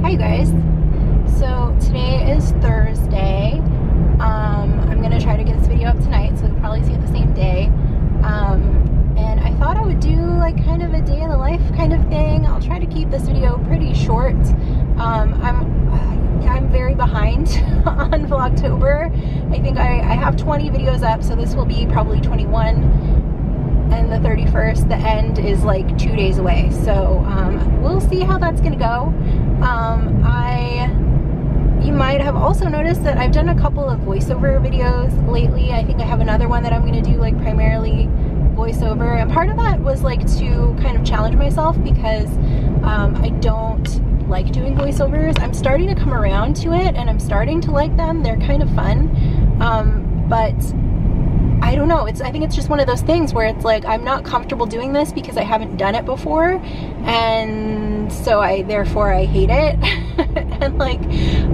Hi guys. So today is Thursday. I'm gonna try to get this video up tonight, so you'll probably see it the same day. And I thought I would do like kind of a day in the life kind of thing. I'll try to keep this video pretty short. I'm very behind on Vlogtober. I think I have 20 videos up, so this will be probably 21. And the 31st, the end is like 2 days away, so we'll see how that's gonna go. You might have also noticed that I've done a couple of voiceover videos lately. I think I have another one that I'm gonna do like primarily voiceover, and part of that was like to kind of challenge myself because I don't like doing voiceovers. I'm starting to come around to it and I'm starting to like them. They're kind of fun, but I don't know, I think it's just one of those things where it's like I'm not comfortable doing this because I haven't done it before, and so therefore I hate it. And like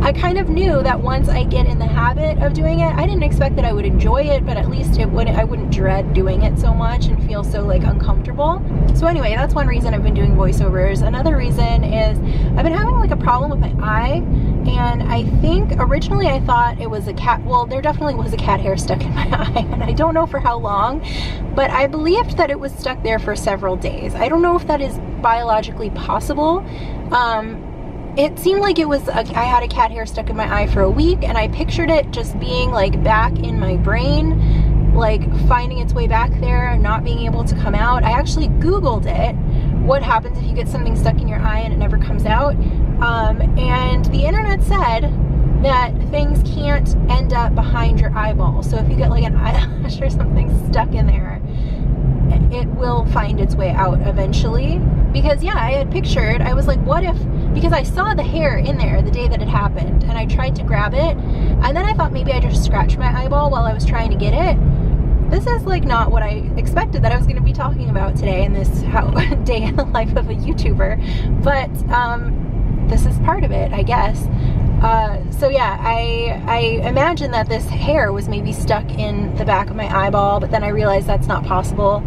I kind of knew that once I get in the habit of doing it, I didn't expect that I would enjoy it, but at least I wouldn't dread doing it so much and feel so like uncomfortable. So anyway, that's one reason I've been doing voiceovers. Another reason is I've been having like a problem with my eye, and I think originally I thought it was a cat. Well, there definitely was a cat hair stuck in my eye, and I don't know for how long, but I believed that it was stuck there for several days. I don't know if that is biologically possible. It seemed like it was I had a cat hair stuck in my eye for a week, and I pictured it just being like back in my brain, like finding its way back there, not being able to come out. I actually Googled it, what happens if you get something stuck in your eye and it never comes out, and the internet said that things can't end up behind your eyeball. So if you get like an eyelash or something stuck in there, it will find its way out eventually. Because yeah, I had pictured, I was like, what if, because I saw the hair in there the day that it happened, and I tried to grab it, and then I thought maybe I just scratched my eyeball while I was trying to get it. This is like not what I expected that I was going to be talking about today in this day in the life of a YouTuber, but this is part of it, I guess. So yeah, I imagine that this hair was maybe stuck in the back of my eyeball, but then I realized that's not possible,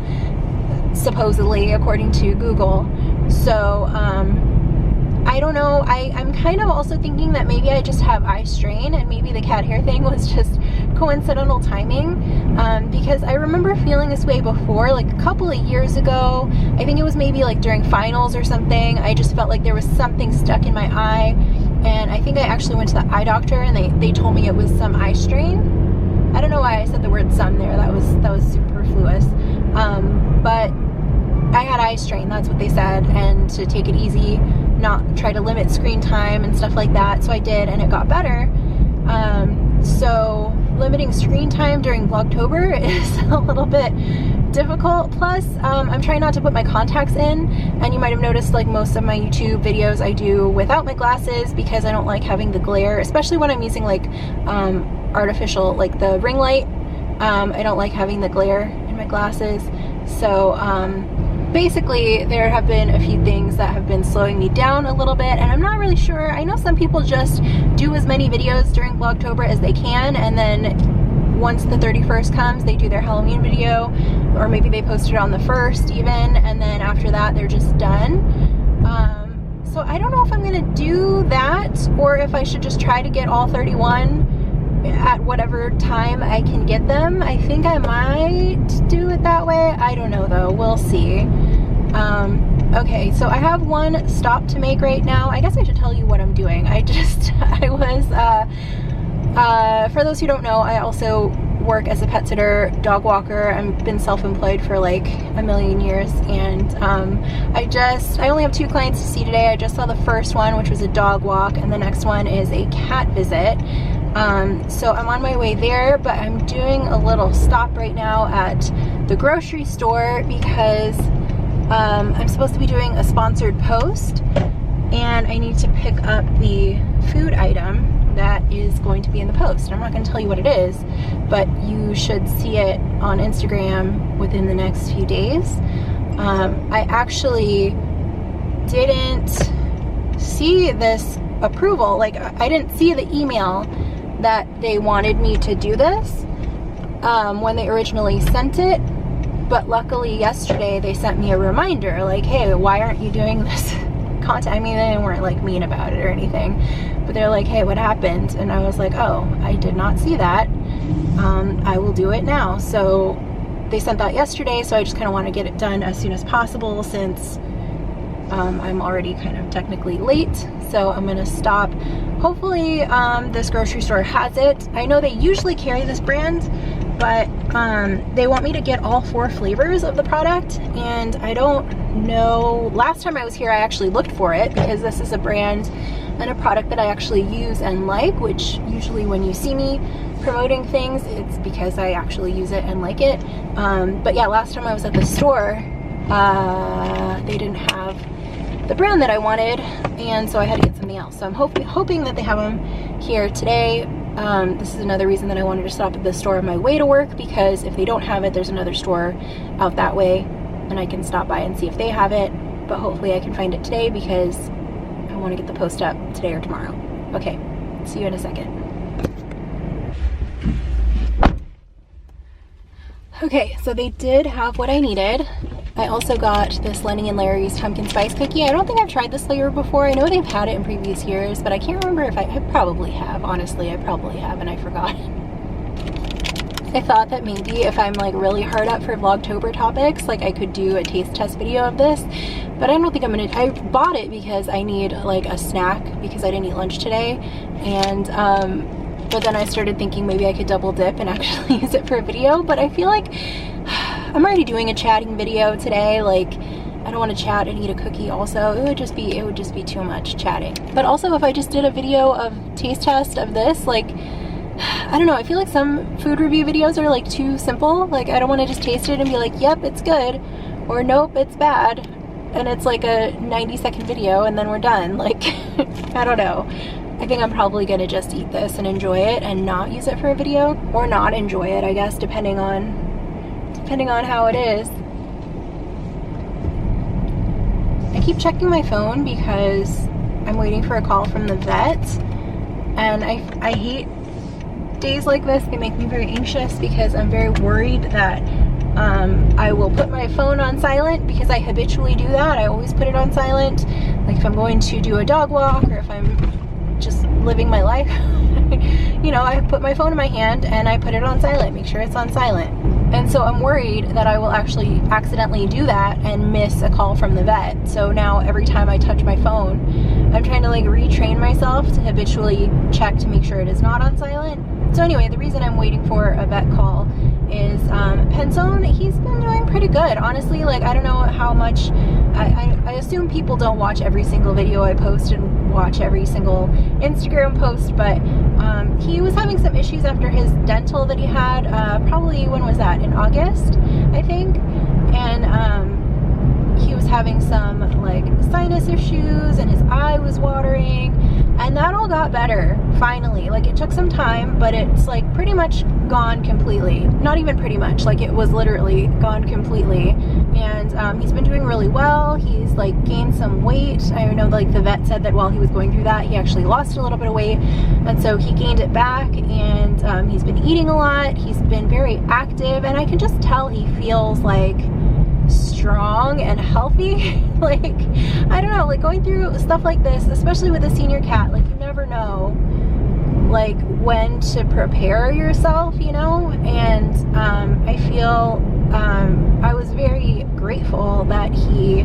supposedly, according to Google. So I don't know. I'm kind of also thinking that maybe I just have eye strain, and maybe the cat hair thing was just coincidental timing, because I remember feeling this way before, like a couple of years ago. I think it was maybe like during finals or something. I just felt like there was something stuck in my eye, and I think I actually went to the eye doctor, and they told me it was some eye strain. I don't know why I said the word some there. That was superfluous. But I had eye strain, that's what they said, and to take it easy, not try to limit screen time and stuff like that. So I did, and it got better. So limiting screen time during Vlogtober is a little bit difficult. Plus, I'm trying not to put my contacts in, and you might have noticed like most of my YouTube videos I do without my glasses because I don't like having the glare, especially when I'm using like artificial, like the ring light. I don't like having the glare in my glasses. So basically there have been a few things that have been slowing me down a little bit, and I'm not really sure. I know some people just do as many videos during Vlogtober as they can, and then once the 31st comes, they do their Halloween video, or maybe they post it on the 1st even, and then after that they're just done. So I don't know if I'm gonna do that, or if I should just try to get all 31 at whatever time I can get them. I think I might do it that way. I don't know though, we'll see. Okay, so I have one stop to make right now. I guess I should tell you what I'm doing. For those who don't know, I also work as a pet sitter, dog walker. I've been self-employed for like a million years, and I only have 2 clients to see today. I just saw the first one, which was a dog walk, and the next one is a cat visit. So I'm on my way there, but I'm doing a little stop right now at the grocery store because I'm supposed to be doing a sponsored post, and I need to pick up the food item that is going to be in the post. I'm not going to tell you what it is, but you should see it on Instagram within the next few days. I actually didn't see this approval, like I didn't see the email that they wanted me to do this when they originally sent it, but luckily yesterday they sent me a reminder like, hey, why aren't you doing this contact me. They weren't like mean about it or anything, but they're like, hey, what happened? And I was like, oh, I did not see that. I will do it now. So they sent that yesterday, so I just kind of want to get it done as soon as possible since I'm already kind of technically late. So I'm gonna stop. Hopefully this grocery store has it. I know they usually carry this brand, but they want me to get all 4 flavors of the product, and I don't know. Last time I was here I actually looked for it because this is a brand and a product that I actually use and like, which usually when you see me promoting things, it's because I actually use it and like it. But yeah, last time I was at the store, they didn't have the brand that I wanted, and so I had to get something else. So I'm hoping that they have them here today. This is another reason that I wanted to stop at the store on my way to work, because if they don't have it, there's another store out that way, and I can stop by and see if they have it. But hopefully I can find it today because I want to get the post up today or tomorrow. Okay, see you in a second. Okay, so they did have what I needed. I also got this Lenny and Larry's pumpkin spice cookie. I don't think I've tried this flavor before. I know they've had it in previous years, but I can't remember if I probably have. Honestly, I probably have and I forgot. I thought that maybe if I'm like really hard up for Vlogtober topics, like I could do a taste test video of this, but I don't think I'm gonna. I bought it because I need like a snack because I didn't eat lunch today, and but then I started thinking maybe I could double dip and actually use it for a video. But I feel like I'm already doing a chatting video today. Like I don't want to chat and eat a cookie also. It would just be too much chatting. But also if I just did a video of taste test of this, like I don't know, I feel like some food review videos are like too simple. Like I don't want to just taste it and be like, yep, it's good, or nope, it's bad, and it's like a 90-second video and then we're done. Like I don't know. I think I'm probably gonna just eat this and enjoy it and not use it for a video, or not enjoy it, I guess, depending on how it is. I keep checking my phone because I'm waiting for a call from the vet, and I hate days like this. They make me very anxious because I'm very worried that I will put my phone on silent, because I habitually do that. I always put it on silent. Like if I'm going to do a dog walk or if I'm just living my life, you know, I put my phone in my hand and I put it on silent, make sure it's on silent. And so I'm worried that I will actually accidentally do that and miss a call from the vet. So now every time I touch my phone, I'm trying to like retrain myself to habitually check to make sure it is not on silent. So anyway, the reason I'm waiting for a vet call is Penzone. He's been doing pretty good, honestly. Like I don't know how much, I assume people don't watch every single video I post and watch every single Instagram post, but he was having some issues after his dental that he had, probably, when was that, in August, I think, and he was having some like sinus issues and his eye was watering, and that all got better finally. Like it took some time, but it's like pretty much gone completely. Not even pretty much, like it was literally gone completely. And he's been doing really well. He's like gained some weight. I know like the vet said that while he was going through that, he actually lost a little bit of weight, and so he gained it back. And he's been eating a lot. He's been very active, and I can just tell he feels like strong and healthy. Like I don't know, like going through stuff like this, especially with a senior cat, like you never know like when to prepare yourself, you know. And I feel I was very grateful that he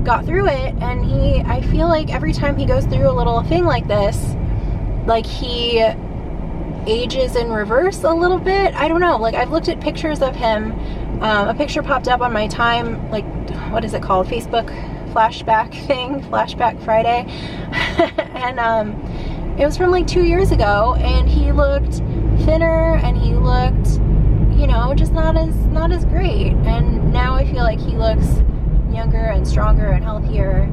got through it, and I feel like every time he goes through a little thing like this, like he ages in reverse a little bit. I don't know, like I've looked at pictures of him. A picture popped up on my time, like what is it called, Facebook flashback thing, Flashback Friday, and it was from like 2 years ago, and he looked thinner and he looked, you know, just not as great. And now I feel like he looks younger and stronger and healthier.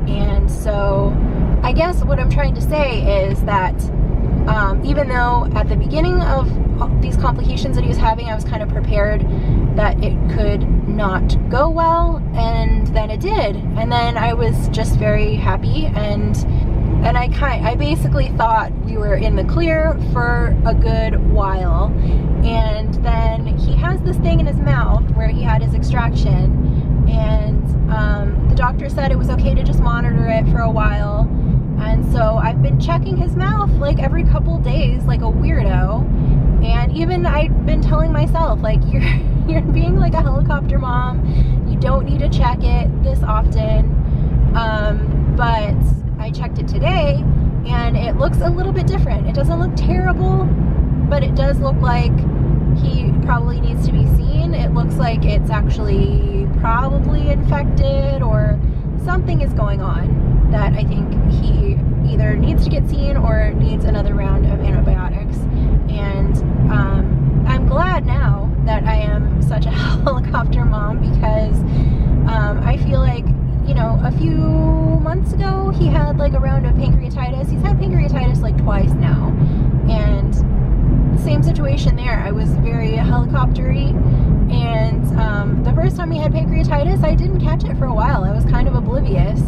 And so I guess what I'm trying to say is that even though at the beginning of these complications that he was having, I was kind of prepared that it could not go well, and then it did. And then I was just very happy, and I basically thought we were in the clear for a good while. And then he has this thing in his mouth where he had his extraction, and the doctor said it was okay to just monitor it for a while. And so I've been checking his mouth like every couple days like a weirdo. And even I've been telling myself, like, you're being like a helicopter mom. You don't need to check it this often. But I checked it today and it looks a little bit different. It doesn't look terrible, but it does look like he probably needs to be seen. It looks like it's actually probably infected or something is going on that I think he either needs to get seen or needs another round of antibiotics. And I'm glad now that I am such a helicopter mom, because I feel like, you know, a few months ago he had like a round of pancreatitis. He's had pancreatitis like twice now, and same situation there. I was very helicoptery, and the first time he had pancreatitis, I didn't catch it for a while. I was kind of oblivious,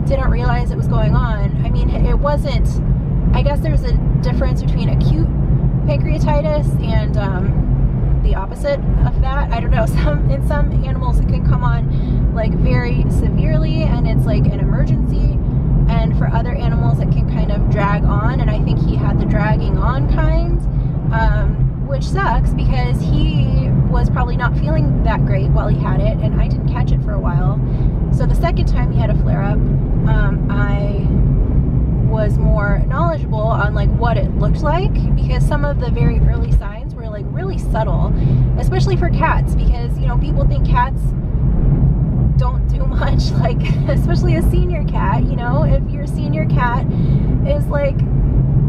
didn't realize it was going on. I mean, it wasn't, I guess there's a difference between acute pancreatitis and the opposite of that. I don't know, in some animals it can come on like very severely and it's like an emergency, and for other animals it can kind of drag on, and I think he had the dragging on kind, which sucks because he was probably not feeling that great while he had it, and I didn't catch it for a while. So the second time he had a flare-up, I was more knowledgeable on like what it looked like, because some of the very early signs were like really subtle, especially for cats, because, you know, people think cats don't do much, like especially a senior cat. You know, if your senior cat is like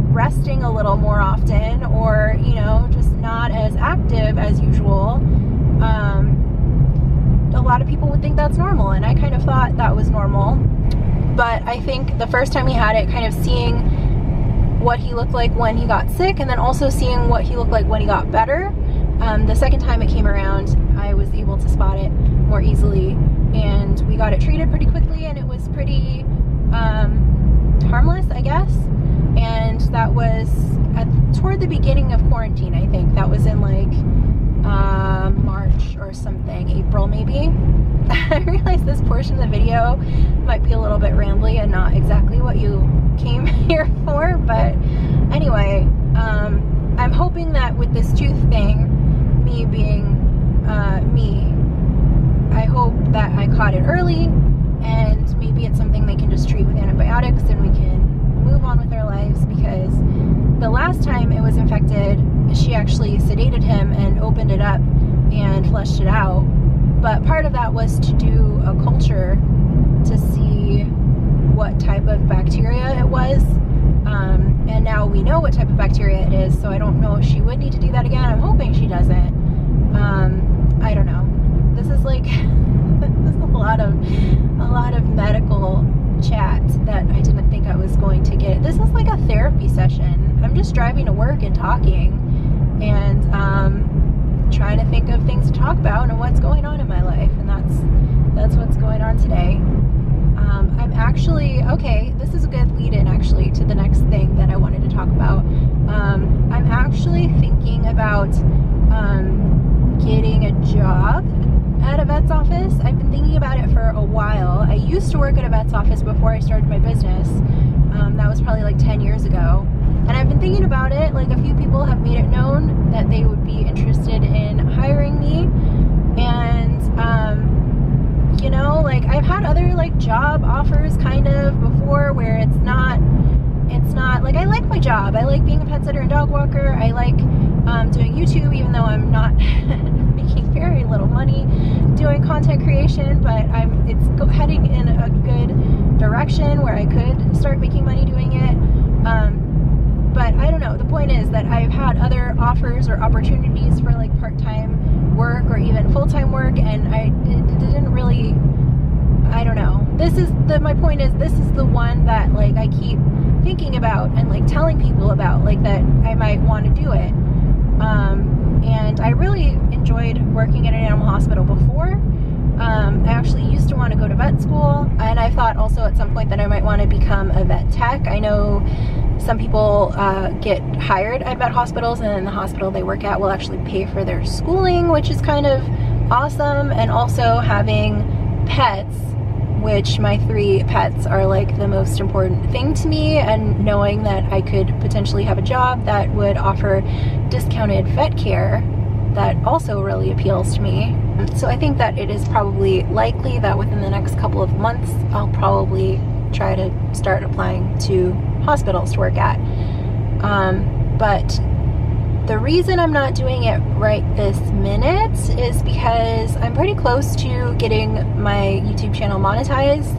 resting a little more often, or, you know, just not as active as usual, a lot of people would think that's normal, and I kind of thought that was normal. But I think the first time he had it, kind of seeing what he looked like when he got sick, and then also seeing what he looked like when he got better, the second time it came around, I was able to spot it more easily, and we got it treated pretty quickly, and it was pretty harmless, I guess. And that was toward the beginning of quarantine, I think. That was in like March or something, April maybe. I realize this portion of the video might be a little bit rambly and not exactly what you came here for, but anyway, I'm hoping that with this tooth thing, me being me, I hope that I caught it early, and maybe it's something they can just treat with antibiotics and we can move on with our lives, because the last time it was infected, she actually sedated him and opened it up and flushed it out. But part of that was to do a culture to see what type of bacteria it was. And now we know what type of bacteria it is, so I don't know if she would need to do that again. I'm hoping she doesn't. I don't know. This is like this is a lot of medical chat that I didn't think I was going to get. This is like a therapy session. I'm just driving to work and talking, and trying to think of things to talk about and what's going on in my life, and that's what's going on today. I'm actually, okay, this is a good lead-in actually to the next thing that I wanted to talk about. I'm actually thinking about getting a job at a vet's office. I've been thinking about it for a while. I used to work at a vet's office before I started my business. That was probably like 10 years ago. And I've been thinking about it. Like, a few people have made it known that they would be interested in hiring me. And, you know, like, I've had other like job offers kind of before where it's not like, I like my job. I like being a pet sitter and dog walker. I like doing YouTube, even though I'm not making very little money doing content creation, but it's heading in a good direction where I could start making money doing it. But I don't know. The point is that I've had other offers or opportunities for like part-time work or even full-time work, and it didn't really, I don't know. My point is, this is the one that like I keep thinking about and like telling people about, like, that I might want to do it. And I really enjoyed working at an animal hospital before. I actually used to want to go to vet school, and I thought also at some point that I might want to become a vet tech. I know some people get hired at vet hospitals, and then the hospital they work at will actually pay for their schooling, which is kind of awesome. And also having pets which my 3 pets are like the most important thing to me, and knowing that I could potentially have a job that would offer discounted vet care, that also really appeals to me. So I think that it is probably likely that within the next couple of months I'll probably try to start applying to hospitals to work at. But the reason I'm not doing it right this minute is because I'm pretty close to getting my YouTube channel monetized.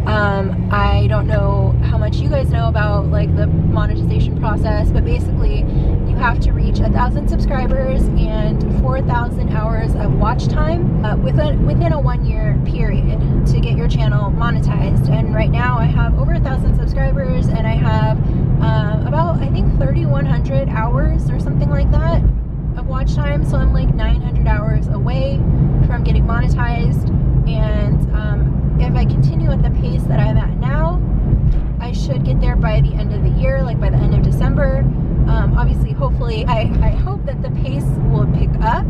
I don't know how much you guys know about like the monetization process, but basically you have to reach 1,000 subscribers and 4,000 hours of watch time within a 1-year period to get your channel monetized. And right now I have over 1,000 subscribers, and I have about, I think, 3,100 hours or something like that of watch time. So I'm like 900 hours away from getting monetized. And if I continue at the pace that I'm at now, I should get there by the end of the year, like by the end of December. Obviously, hopefully, I hope that the pace will pick up,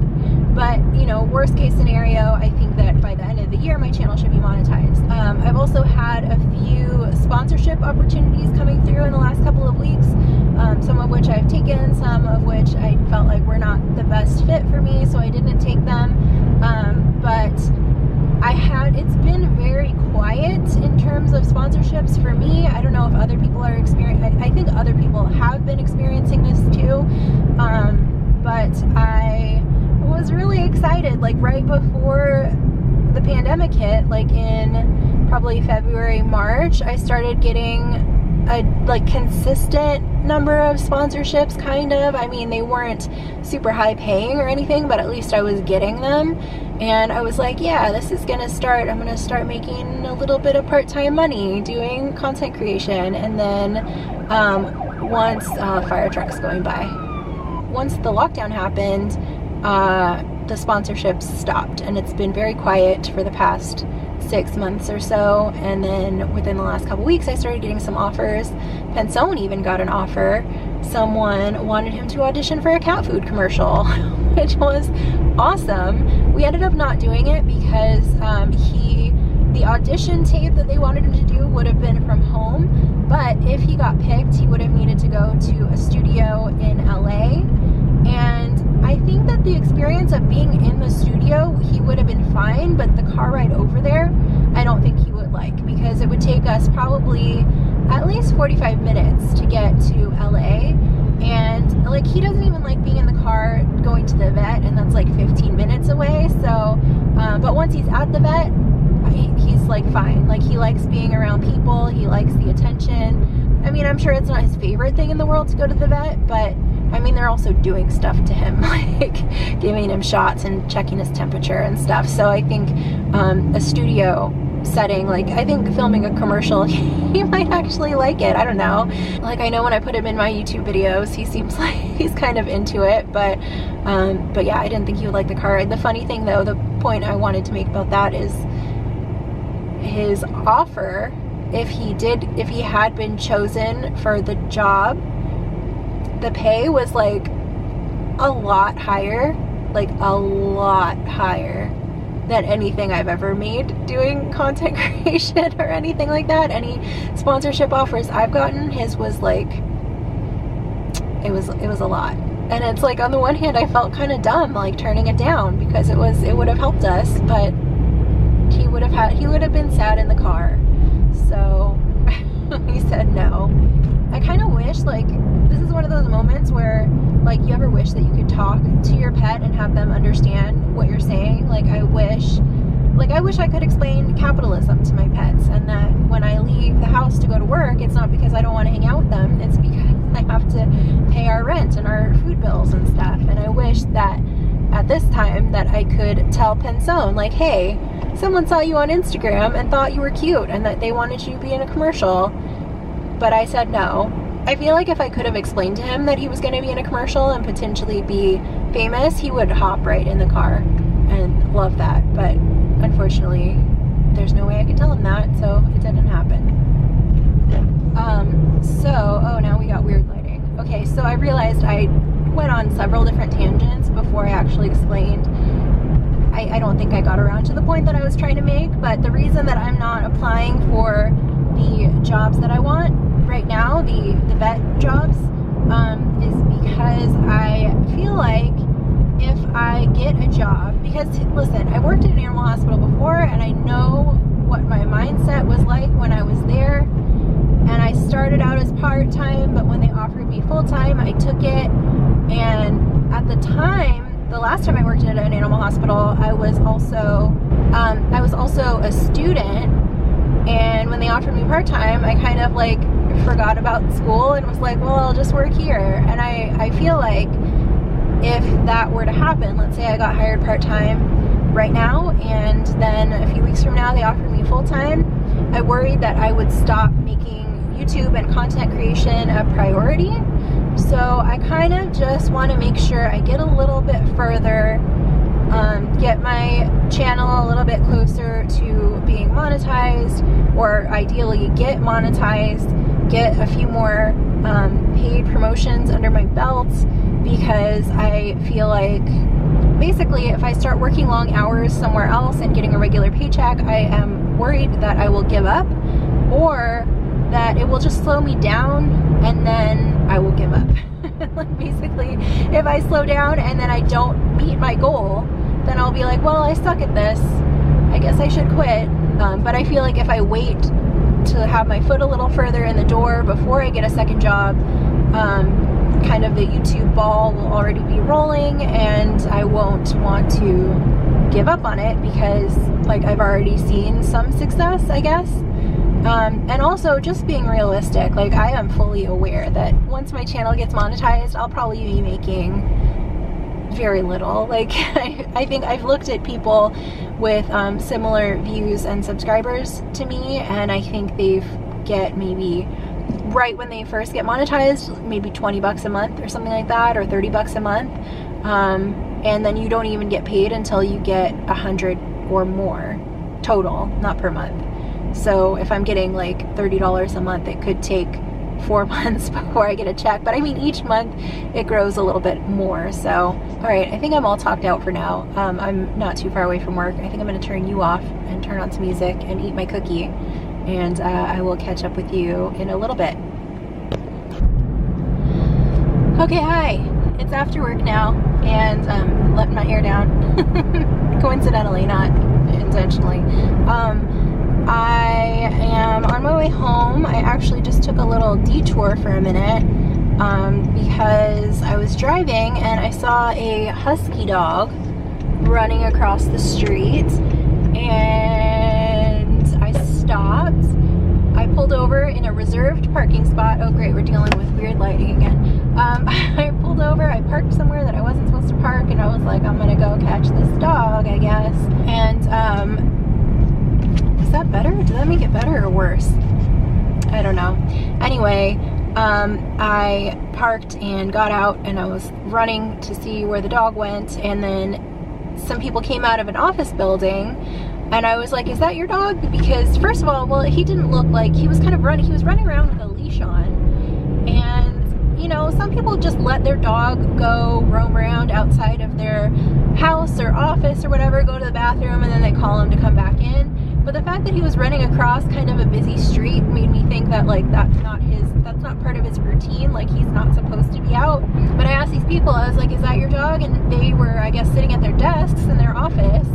but you know, worst case scenario, I think that by the end of the year my channel should be monetized. I've also had a few sponsorship opportunities coming through in the last couple of weeks, some of which I've taken, some of which I felt like were not the best fit for me, so I didn't take them. But it's been very quiet in terms of sponsorships for me. I don't know if other people are experiencing, I think other people have been experiencing this too. But I was really excited, like right before the pandemic hit, like in probably February, March, I started getting a like consistent number of sponsorships, kind of. I mean, they weren't super high paying or anything, but at least I was getting them. And I was like, yeah, this is gonna start, I'm gonna start making a little bit of part-time money doing content creation. And then once fire trucks going by, once the lockdown happened, the sponsorships stopped, and it's been very quiet for the past 6 months or so. And then within the last couple weeks I started getting some offers. Pensone even got an offer. Someone wanted him to audition for a cat food commercial, which was awesome. We ended up not doing it because the audition tape that they wanted him to do would have been from home, but if he got picked, he would have needed to go to a studio in LA. And I think that the experience of being in the studio, he would have been fine, but the car ride over there, I don't think he would like, because it would take us probably at least 45 minutes to get to LA. And like, he doesn't even like being in the car going to the vet, and that's like 15 minutes away. So, but once he's at the vet, he's like fine. Like, he likes being around people, he likes the attention. I mean, I'm sure it's not his favorite thing in the world to go to the vet, but I mean, they're also doing stuff to him, like giving him shots and checking his temperature and stuff. So I think a studio setting, like I think filming a commercial, he might actually like it. I don't know. Like, I know when I put him in my YouTube videos, he seems like he's kind of into it, but yeah, I didn't think he would like the car ride. The funny thing though, the point I wanted to make about that is his offer, if he had been chosen for the job, the pay was like a lot higher, like a lot higher than anything I've ever made doing content creation or anything like that. Any sponsorship offers I've gotten, his was like, it was a lot. And it's like, on the one hand, I felt kind of dumb like turning it down, because it would have helped us, but he would have been sad in the car. So he said no. I kind of wish, like, this is one of those moments where, like, you ever wish that you could talk to your pet and have them understand what you're saying. Like, I wish I could explain capitalism to my pets, and that when I leave the house to go to work, it's not because I don't want to hang out with them, it's because I have to pay our rent and our food bills and stuff. And I wish that at this time that I could tell Pensone, like, hey, someone saw you on Instagram and thought you were cute and that they wanted you to be in a commercial, but I said no. I feel like if I could have explained to him that he was going to be in a commercial and potentially be famous, he would hop right in the car and love that. But unfortunately, there's no way I could tell him that, so it didn't happen. Oh, now we got weird lighting. Okay, so I realized I went on several different tangents before I actually explained. I don't think I got around to the point that I was trying to make, but the reason that I'm not applying for the jobs that I want right now, the vet jobs, is because I feel like if I get a job, because listen, I worked at an animal hospital before and I know what my mindset was like when I was there, and I started out as part-time, but when they offered me full-time, I took it. And at the time, the last time I worked at an animal hospital, I was also a student, and when they offered me part-time, I kind of like forgot about school and was like, well, I'll just work here. And I feel like if that were to happen, let's say I got hired part-time right now, and then a few weeks from now they offered me full-time, I worried that I would stop making YouTube and content creation a priority. So I kind of just want to make sure I get a little bit further, get my channel a little bit closer to being monetized, or ideally get monetized, get a few more paid promotions under my belt, because I feel like basically if I start working long hours somewhere else and getting a regular paycheck, I am worried that I will give up, or that it will just slow me down and then I will give up. Like basically, if I slow down and then I don't meet my goal, then I'll be like, well, I suck at this, I guess I should quit. But I feel like if I wait to have my foot a little further in the door before I get a second job, kind of the YouTube ball will already be rolling and I won't want to give up on it, because like I've already seen some success, I guess. And also just being realistic, like I am fully aware that once my channel gets monetized, I'll probably be making very little. Like I think I've looked at people with similar views and subscribers to me, and I think they get maybe right when they first get monetized, maybe 20 bucks a month or something like that, or 30 bucks a month. And then you don't even get paid until you get 100 or more total, not per month. So if I'm getting like $30 a month, it could take 4 months before I get a check. But I mean, each month it grows a little bit more. So, all right, I think I'm all talked out for now. I'm not too far away from work. I think I'm going to turn you off and turn on some music and eat my cookie. And I will catch up with you in a little bit. Okay, hi. It's after work now, and letting my hair down. Coincidentally, not intentionally. I am on my way home. I actually just took a little detour for a minute because I was driving and I saw a husky dog running across the street, and I stopped. I pulled over in a reserved parking spot. Oh great, we're dealing with weird lighting again. I pulled over, I parked somewhere that I wasn't supposed to park, and I was like, I'm gonna go catch this dog, I guess. And is that better? Did that make it better or worse? I don't know. Anyway, I parked and got out, and I was running to see where the dog went, and then some people came out of an office building, and I was like, is that your dog? Because first of all, well, he didn't look like, he was running around with a leash on, and you know, some people just let their dog go roam around outside of their house or office or whatever, go to the bathroom, and then they call him to come back in. But the fact that he was running across kind of a busy street made me think that like that's not part of his routine, like he's not supposed to be out. But I asked these people, I was like, is that your dog? And they were, I guess, sitting at their desks in their office,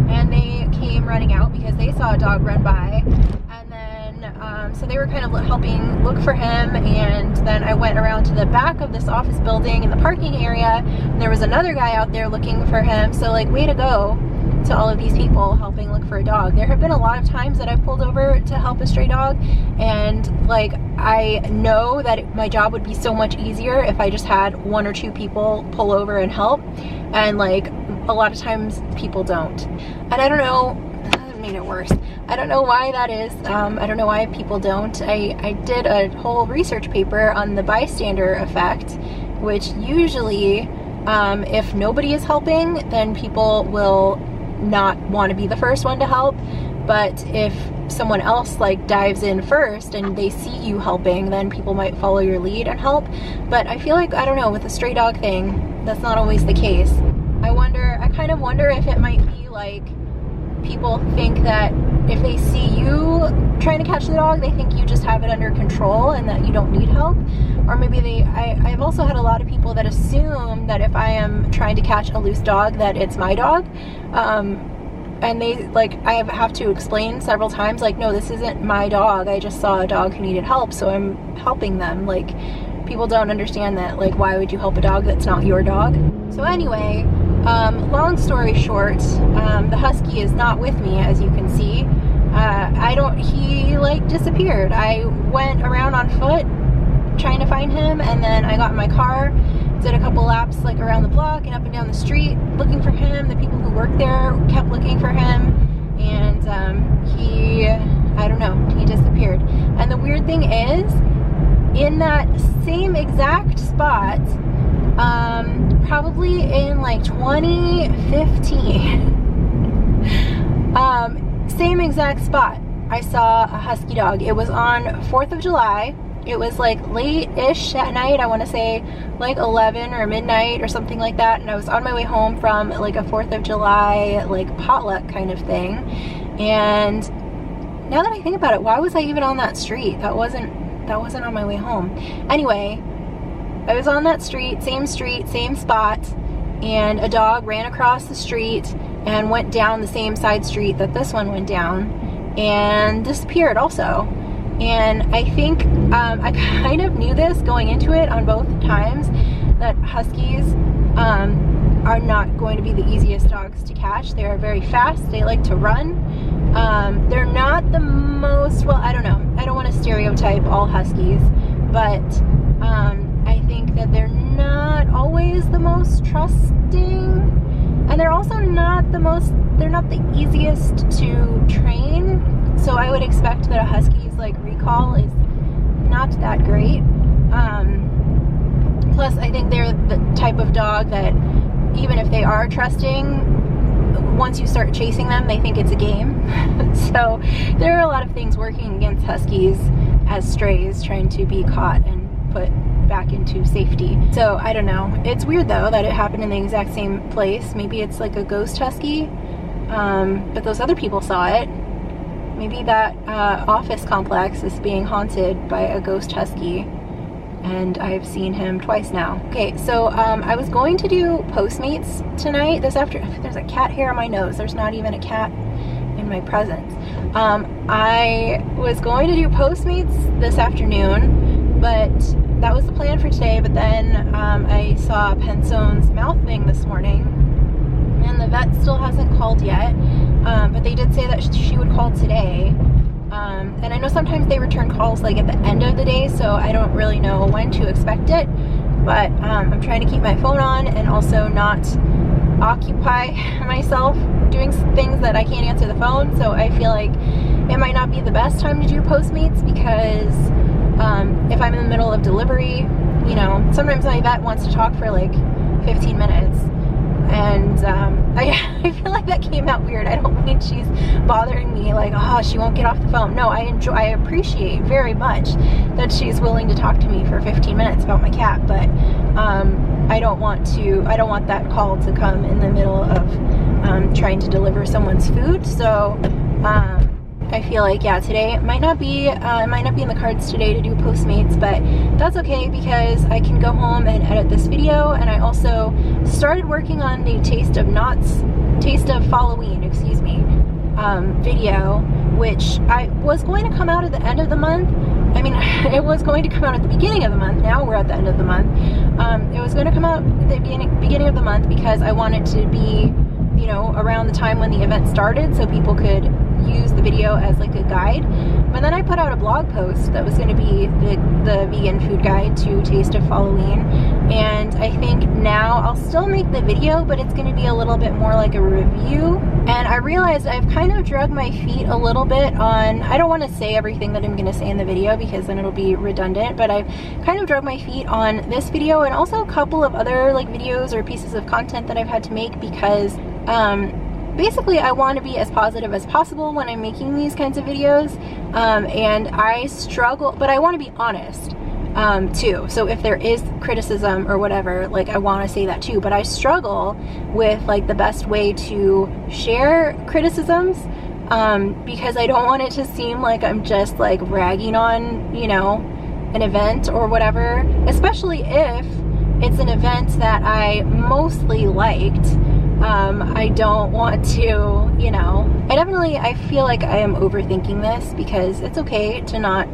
and they came running out because they saw a dog run by. And then so they were kind of helping look for him, and then I went around to the back of this office building in the parking area, and there was another guy out there looking for him. So like, way to go to all of these people helping look for a dog. There have been a lot of times that I pulled over to help a stray dog, and like I know that my job would be so much easier if I just had 1 or 2 people pull over and help, and like a lot of times people don't. And I don't know, that made it worse. I don't know why that is. I don't know why people don't. I did a whole research paper on the bystander effect, which usually if nobody is helping, then people will not want to be the first one to help. But if someone else like dives in first and they see you helping, then people might follow your lead and help. But I feel like, I don't know, with the stray dog thing, that's not always the case. I kind of wonder if it might be like people think that if they see you trying to catch the dog, they think you just have it under control and that you don't need help. Or maybe I've also had a lot of people that assume that if I am trying to catch a loose dog that it's my dog. And they, like, I have to explain several times, like, no, this isn't my dog. I just saw a dog who needed help, so I'm helping them. Like, people don't understand that. Like, why would you help a dog that's not your dog? So anyway, long story short, the husky is not with me, as you can see. He like disappeared. I went around on foot trying to find him, and then I got in my car, did a couple laps like around the block and up and down the street looking for him. The people who worked there kept looking for him, and I don't know, he disappeared. And the weird thing is, in that same exact spot, probably in like 2015, same exact spot, I saw a husky dog. It was on 4th of July. It was like late-ish at night. I want to say like 11 or midnight or something like that. And I was on my way home from like a 4th of July like potluck kind of thing. And now that I think about it, why was I even on that street? That wasn't on my way home. Anyway, I was on that street, same spot, and a dog ran across the street and went down the same side street that this one went down and disappeared also. And I think I kind of knew this going into it on both times, that huskies are not going to be the easiest dogs to catch. They are very fast. They like to run. They're not the most, well, I don't know. I don't want to stereotype all huskies, but I think that they're not always the most trusting, and they're also not the easiest to train. So I would expect that a husky's like recall is not that great. Plus I think they're the type of dog that even if they are trusting, once you start chasing them, they think it's a game. So there are a lot of things working against huskies as strays trying to be caught and put back into safety. So I don't know. It's weird though that it happened in the exact same place. Maybe it's like a ghost husky, but those other people saw it. Maybe that office complex is being haunted by a ghost husky, and I've seen him twice now. Okay, so I was going to do Postmates tonight. There's a cat hair on my nose. There's not even a cat in my presence. I was going to do Postmates this afternoon, but that was the plan for today. But then I saw Pensone's mouth thing this morning, and the vet still hasn't called yet. But they did say that she would call today. And I know sometimes they return calls like at the end of the day, so I don't really know when to expect it. But I'm trying to keep my phone on and also not occupy myself doing things that I can't answer the phone. So I feel like it might not be the best time to do Postmates, because if I'm in the middle of delivery, you know, sometimes my vet wants to talk for like 15 minutes. And I feel like that came out weird. I don't mean she's bothering me, like, oh, she won't get off the phone. No, I appreciate very much that she's willing to talk to me for 15 minutes about my cat, but I don't want that call to come in the middle of trying to deliver someone's food. So I feel like, yeah, today it might not be in the cards today to do Postmates, but that's okay because I can go home and edit this video. And I also started working on the Taste of Halloween, excuse me, video, which I was going to come out at the end of the month. I mean, it was going to come out at the beginning of the month. Now we're at the end of the month. It was going to come out at the beginning of the month because I wanted to be, you know, around the time when the event started so people could use the video as like a guide. But then I put out a blog post that was going to be the vegan food guide to Taste of Halloween, and I think now I'll still make the video, but it's going to be a little bit more like a review. And I realized I've kind of dragged my feet a little bit on, I don't want to say everything that I'm going to say in the video because then it'll be redundant, but I've kind of dragged my feet on this video and also a couple of other like videos or pieces of content that I've had to make because basically I want to be as positive as possible when I'm making these kinds of videos, and I struggle, but I want to be honest. too. So if there is criticism or whatever, like I want to say that too, but I struggle with like the best way to share criticisms, because I don't want it to seem like I'm just like ragging on, you know, an event or whatever, especially if it's an event that I mostly liked. I don't want to, you know, I feel like I am overthinking this, because it's okay to not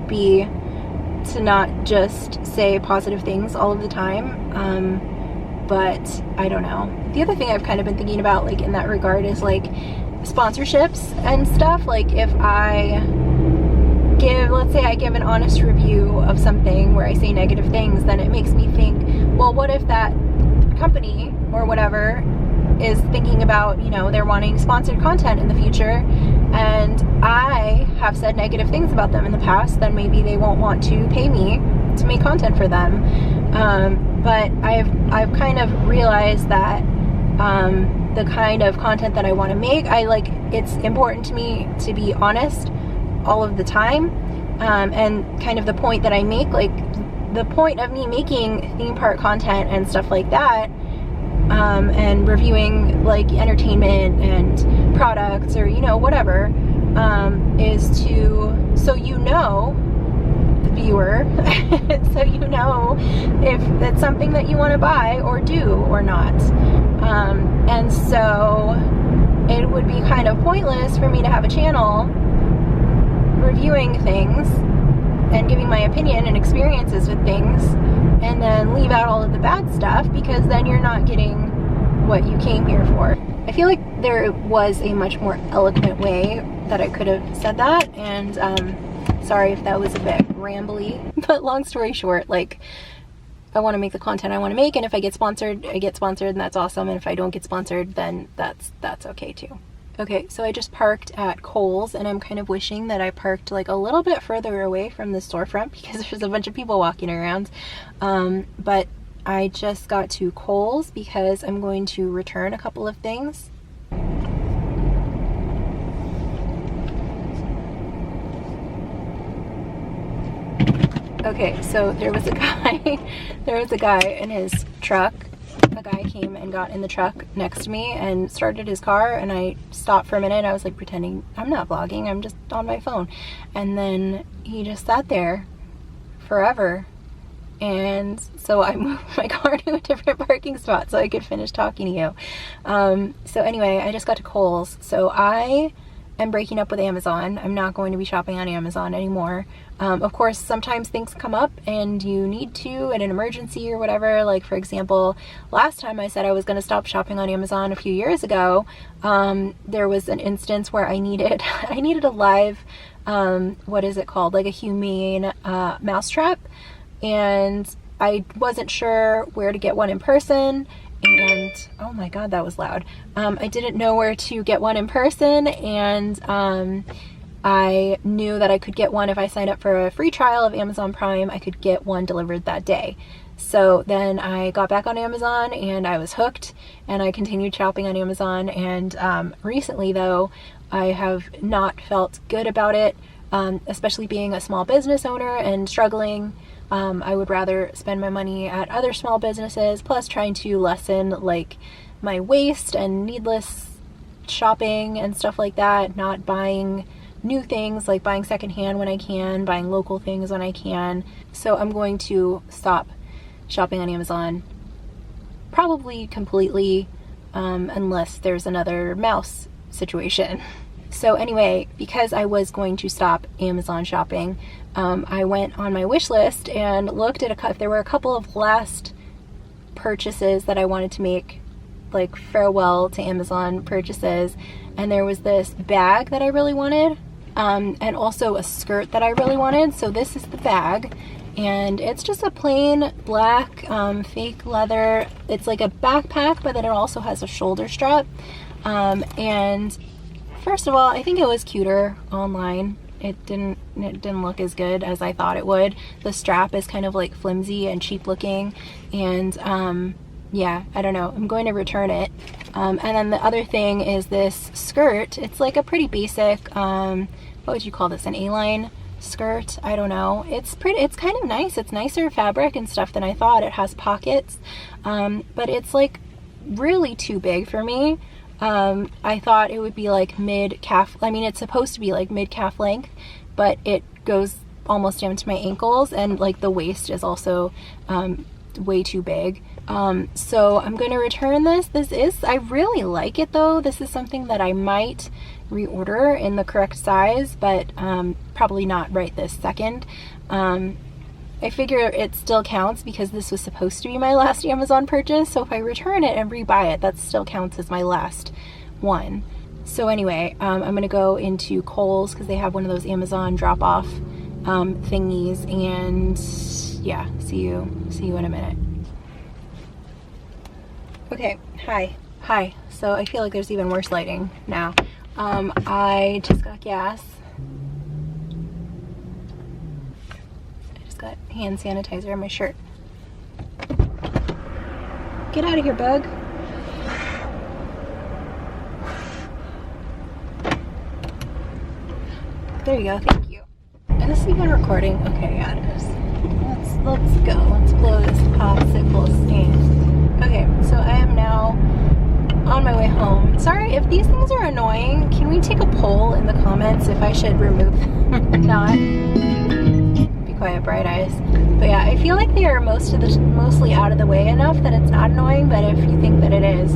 just say positive things all of the time, but I don't know. The other thing I've kind of been thinking about, like in that regard, is like sponsorships and stuff. Like if let's say I give an honest review of something where I say negative things, then it makes me think, well, what if that company or whatever is thinking about, you know, they're wanting sponsored content in the future, and I have said negative things about them in the past, then maybe they won't want to pay me to make content for them. But I've kind of realized that the kind of content that I want to make, it's important to me to be honest all of the time, and kind of the point that I make, like the point of me making theme park content and stuff like that, and reviewing like entertainment and products, or, you know, whatever, is so you know, the viewer, so you know if it's something that you want to buy or do or not. And so it would be kind of pointless for me to have a channel reviewing things and giving my opinion and experiences with things, and then leave out all of the bad stuff, because then you're not getting what you came here for. I feel like there was a much more eloquent way that I could have said that, and sorry if that was a bit rambly, but long story short, like, I want to make the content I want to make, and if I get sponsored, I get sponsored, and that's awesome, and if I don't get sponsored, then that's okay too. Okay, so I just parked at Kohl's, and I'm kind of wishing that I parked like a little bit further away from the storefront, because there's a bunch of people walking around. But I just got to Kohl's because I'm going to return a couple of things. Okay, so there was a guy in his truck. A guy came and got in the truck next to me and started his car, and I stopped for a minute. I was like pretending I'm not vlogging, I'm just on my phone. And then he just sat there forever. And so I moved my car to a different parking spot so I could finish talking to you. So anyway, I just got to Kohl's. So I am breaking up with Amazon. I'm not going to be shopping on Amazon anymore. Of course, sometimes things come up and you need to in an emergency or whatever. Like, for example, last time I said I was going to stop shopping on Amazon a few years ago, there was an instance where I needed a live, what is it called? Like a humane mousetrap. And I wasn't sure where to get one in person. And oh my god, that was loud. I didn't know where to get one in person, and I knew that I could get one if I signed up for a free trial of Amazon Prime. I could get one delivered that day. So then I got back on Amazon and I was hooked, and I continued shopping on Amazon. And recently though, I have not felt good about it, especially being a small business owner and struggling. I would rather spend my money at other small businesses, plus trying to lessen like my waste and needless shopping and stuff like that, not buying new things, like buying secondhand when I can, buying local things when I can. So I'm going to stop shopping on Amazon, probably completely, unless there's another mouse situation. So anyway, because I was going to stop Amazon shopping, I went on my wish list and looked at if there were a couple of last purchases that I wanted to make, like farewell to Amazon purchases. And there was this bag that I really wanted, and also a skirt that I really wanted. So this is the bag, and it's just a plain black fake leather. It's like a backpack, but then it also has a shoulder strap. And first of all, I think it was cuter online. It didn't look as good as I thought it would. The strap is kind of like flimsy and cheap looking, and yeah, I don't know. I'm going to return it. And then the other thing is this skirt. It's like a pretty basic, what would you call this? An A-line skirt. I don't know. It's pretty, it's kind of nice. It's nicer fabric and stuff than I thought. It has pockets, but it's like really too big for me. I thought it would be like mid-calf. I mean, it's supposed to be like mid-calf length, but it goes almost down to my ankles, and like the waist is also way too big. So I'm going to return this. I really like it though. This is something that I might reorder in the correct size, but probably not right this second. I figure it still counts because this was supposed to be my last Amazon purchase, so if I return it and rebuy it, that still counts as my last one. So anyway, I'm gonna go into Kohl's because they have one of those Amazon drop-off thingies, and yeah, see you in a minute. Okay, hi. So I feel like there's even worse lighting now. I just got gas. I just got hand sanitizer on my shirt. Get out of here, bug. There you go, thank you. Is this even recording? Okay, yeah, it is. Let's go. Let's blow this popsicle stand. Okay, so I am now on my way home. Sorry if these things are annoying. Can we take a poll in the comments if I should remove them or not? Be quiet, bright eyes. But yeah, I feel like they are mostly out of the way enough that it's not annoying. But if you think that it is,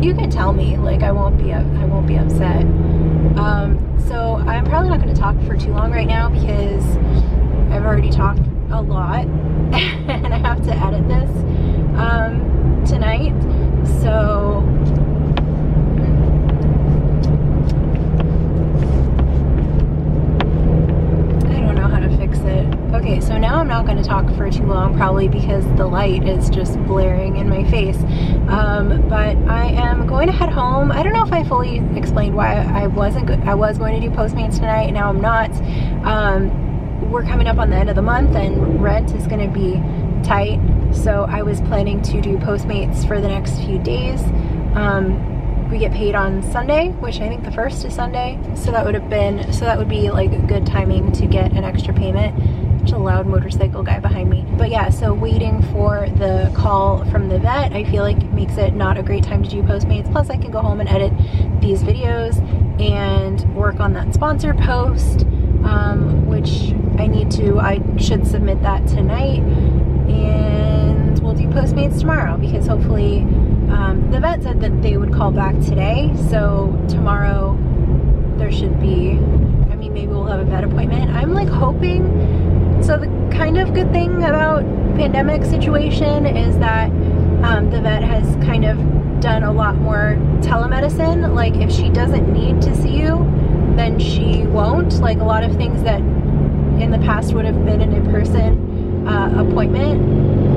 you can tell me. Like I won't be upset. So I'm probably not going to talk for too long right now because I've already talked a lot and I have to edit this tonight. So I don't know how to fix it. Okay, so now I'm not going to talk for too long, probably because the light is just blaring in my face. But I am going to head home. I don't know if I fully explained why I was going to do Postmates tonight, and now I'm not. We're coming up on the end of the month and rent is going to be tight, so I was planning to do Postmates for the next few days. We get paid on Sunday, which I think the 1st is Sunday, so that would be like good timing to get an extra payment. There's a loud motorcycle guy behind me. But yeah, so waiting for the call from the vet, I feel like it makes it not a great time to do Postmates. Plus I can go home and edit these videos and work on that sponsor post, which I should submit that tonight, and we'll do Postmates tomorrow because hopefully the vet said that they would call back today, so tomorrow there should be, I mean, maybe we'll have a vet appointment. I'm like hoping. So the kind of good thing about pandemic situation is that the vet has kind of done a lot more telemedicine. Like if she doesn't need to see you, then she won't. Like a lot of things that in the past would have been an in-person appointment.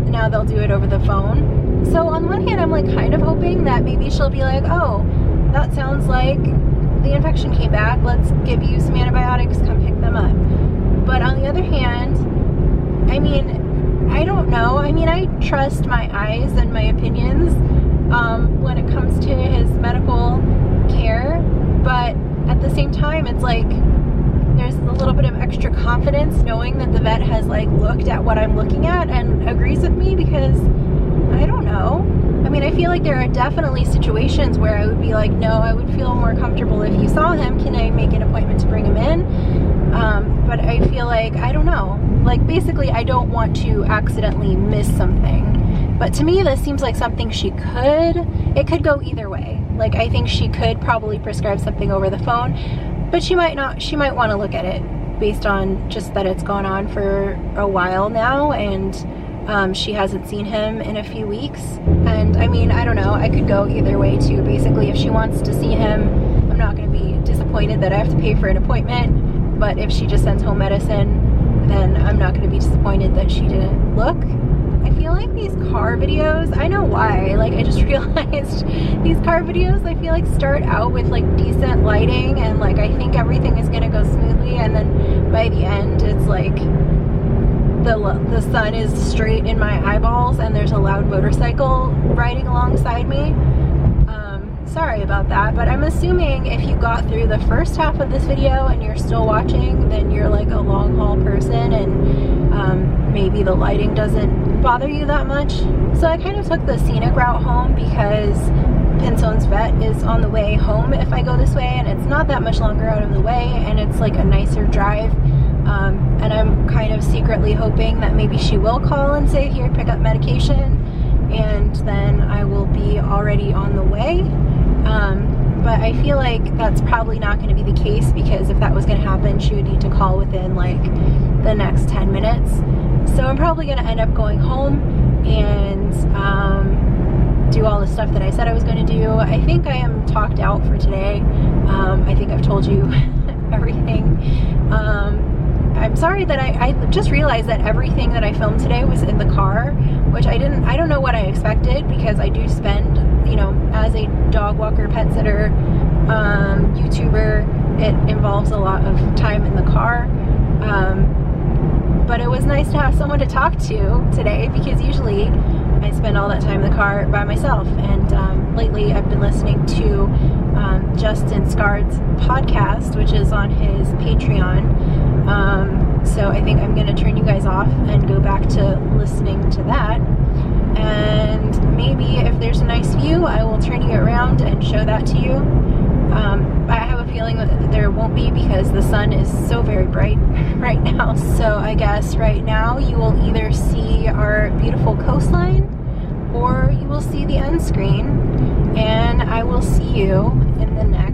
Now they'll do it over the phone. So on one hand, I'm like kind of hoping that maybe she'll be like, oh, that sounds like the infection came back. Let's give you some antibiotics, come pick them up. But on the other hand, I mean, I don't know. I mean, I trust my eyes and my opinions when it comes to his medical care. But at the same time, it's like there's a little bit of extra confidence knowing that the vet has like looked at what I'm looking at and agrees with me, because I don't know. I mean, I feel like there are definitely situations where I would be like, no, I would feel more comfortable if you saw him. Can I make an appointment to bring him in? But I feel like, I don't know. Like, basically, I don't want to accidentally miss something. But to me, this seems like something it could go either way. Like, I think she could probably prescribe something over the phone, but she might not. She might want to look at it based on just that it's gone on for a while now, and she hasn't seen him in a few weeks. And I mean, I don't know, I could go either way too. Basically, if she wants to see him, I'm not going to be disappointed that I have to pay for an appointment. But if she just sends home medicine, then I'm not going to be disappointed that she didn't look. I feel like these car videos, I know why, like I just realized these car videos, I feel like start out with like decent lighting and like I think everything is going to go smoothly, and then by the end it's like the sun is straight in my eyeballs and there's a loud motorcycle riding alongside me. sorry about that, but I'm assuming if you got through the first half of this video and you're still watching, then you're like a long haul person, and maybe the lighting doesn't bother you that much. So I kind of took the scenic route home because Pinzone's vet is on the way home if I go this way, and it's not that much longer out of the way, and it's like a nicer drive. And I'm kind of secretly hoping that maybe she will call and say, here, pick up medication, and then I will be already on the way. But I feel like that's probably not going to be the case, because if that was going to happen, she would need to call within like the next 10 minutes. So I'm probably going to end up going home and do all the stuff that I said I was going to do. I think I am talked out for today. I think I've told you everything. I'm sorry that I just realized that everything that I filmed today was in the car, which I don't know what I expected, because I do spend, you know, as a dog walker, pet sitter, YouTuber, it involves a lot of time in the car. But it was nice to have someone to talk to today, because usually I spend all that time in the car by myself, and lately I've been listening to Justin Scard's podcast, which is on his Patreon. So I think I'm going to turn you guys off and go back to listening to that. And maybe if there's a nice view, I will turn you around and show that to you. I have a feeling that there won't be, because the sun is so very bright right now. So I guess right now you will either see our beautiful coastline, or you will see the end screen, and I will see you in the next